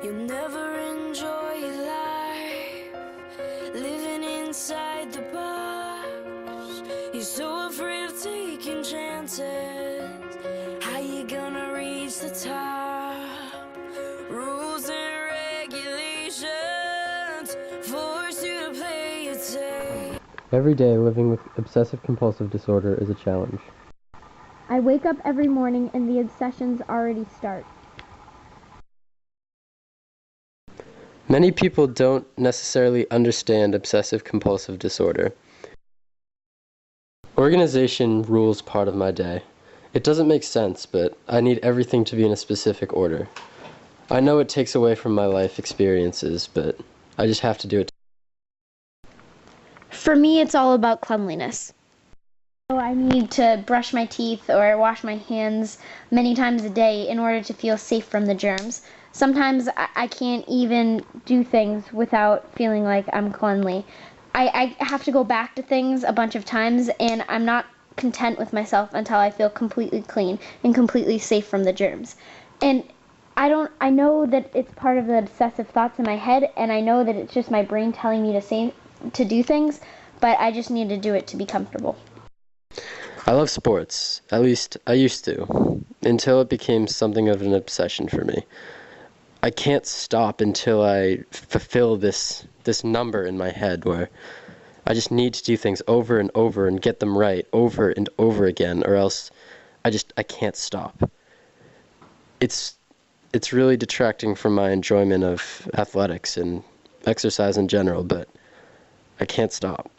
You'll never enjoy your life, living inside the box. You're so afraid of taking chances. How you gonna reach the top? Rules and regulations force you to play it safe. Every day living with obsessive-compulsive disorder is a challenge. I wake up every morning and the obsessions already start. Many people don't necessarily understand obsessive-compulsive disorder. Organization rules part of my day. It doesn't make sense, but I need everything to be in a specific order. I know it takes away from my life experiences, but I just have to do it. For me, it's all about cleanliness. So I need to brush my teeth or wash my hands many times a day in order to feel safe from the germs. Sometimes I can't even do things without feeling like I'm cleanly. I have to go back to things a bunch of times, and I'm not content with myself until I feel completely clean and completely safe from the germs. And I know that it's part of the obsessive thoughts in my head, and I know that it's just my brain telling me to do things, but I just need to do it to be comfortable. I love sports, at least I used to, until it became something of an obsession for me. I can't stop until I fulfill this number in my head where I just need to do things over and over and get them right over and over again, or else I can't stop. It's really detracting from my enjoyment of athletics and exercise in general, but I can't stop.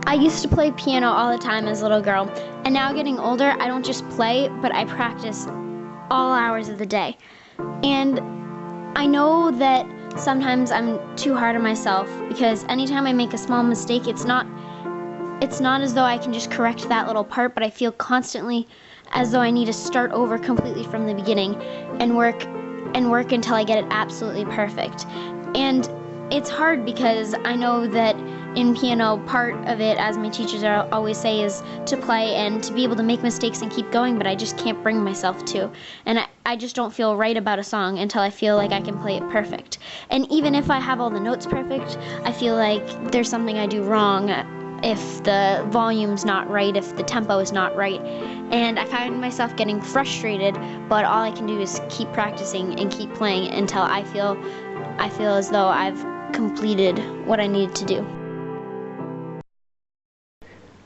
I used to play piano all the time as a little girl, and now getting older, I don't just play, but I practice all hours of the day. And I know that sometimes I'm too hard on myself, because anytime I make a small mistake, it's not as though I can just correct that little part, but I feel constantly as though I need to start over completely from the beginning and work until I get it absolutely perfect. And it's hard because I know that in piano, part of it, as my teachers always say, is to play and to be able to make mistakes and keep going, but I just can't bring myself to. And I just don't feel right about a song until I feel like I can play it perfect. And even if I have all the notes perfect, I feel like there's something I do wrong if the volume's not right, if the tempo is not right. And I find myself getting frustrated, but all I can do is keep practicing and keep playing until I feel as though I've completed what I need to do.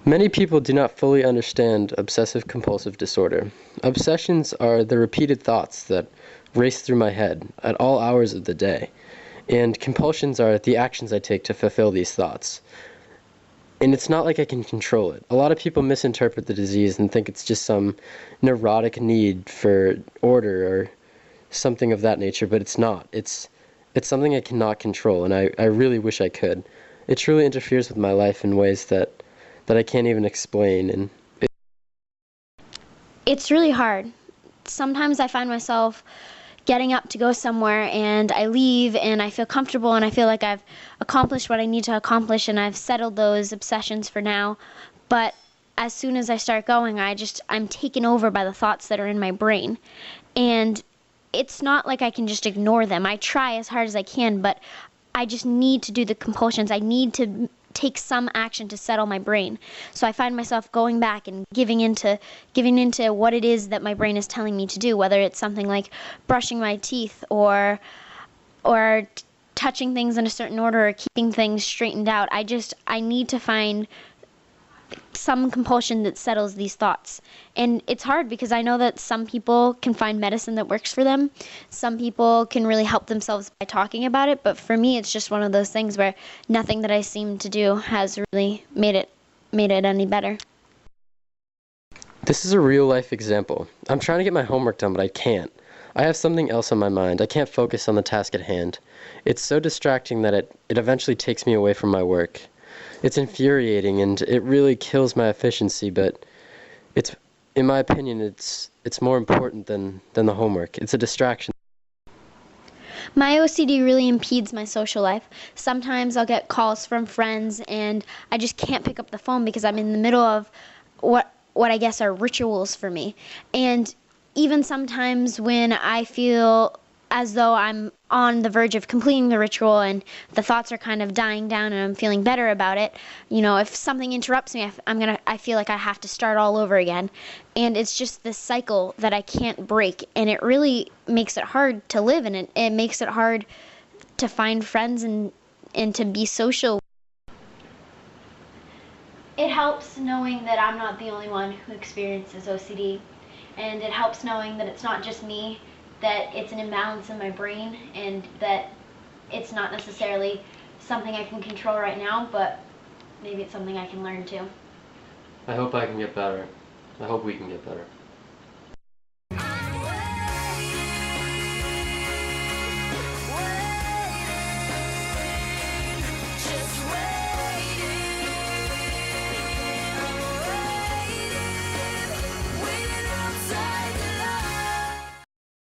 Many people do not fully understand obsessive-compulsive disorder. Obsessions are the repeated thoughts that race through my head at all hours of the day, and compulsions are the actions I take to fulfill these thoughts. And it's not like I can control it. A lot of people misinterpret the disease and think it's just some neurotic need for order or something of that nature, but it's not. It's something I cannot control, and I really wish I could. It truly interferes with my life in ways that I can't even explain. And it's really hard. Sometimes I find myself getting up to go somewhere and I leave and I feel comfortable and I feel like I've accomplished what I need to accomplish and I've settled those obsessions for now. But as soon as I start going, I'm taken over by the thoughts that are in my brain. And it's not like I can just ignore them. I try as hard as I can, but I just need to do the compulsions. I need to take some action to settle my brain. So I find myself going back and giving into what it is that my brain is telling me to do, whether it's something like brushing my teeth or touching things in a certain order or keeping things straightened out. I need to find some compulsion that settles these thoughts. And it's hard because I know that some people can find medicine that works for them. Some people can really help themselves by talking about it. But for me, it's just one of those things where nothing that I seem to do has really made it any better. This is a real life example. I'm trying to get my homework done, but I can't. I have something else on my mind. I can't focus on the task at hand. It's so distracting that it eventually takes me away from my work. It's infuriating and it really kills my efficiency, but it's, in my opinion, it's more important than the homework. It's a distraction. My OCD really impedes my social life. Sometimes I'll get calls from friends and I just can't pick up the phone because I'm in the middle of what I guess are rituals for me. And even sometimes when I feel as though I'm on the verge of completing the ritual and the thoughts are kind of dying down and I'm feeling better about it, if something interrupts me, I feel like I have to start all over again. And it's just this cycle that I can't break, and it really makes it hard to live, and it makes it hard to find friends and to be social. It helps knowing that I'm not the only one who experiences OCD, and it helps knowing that it's not just me, that it's an imbalance in my brain, and that it's not necessarily something I can control right now, but maybe it's something I can learn to. I hope I can get better. I hope we can get better.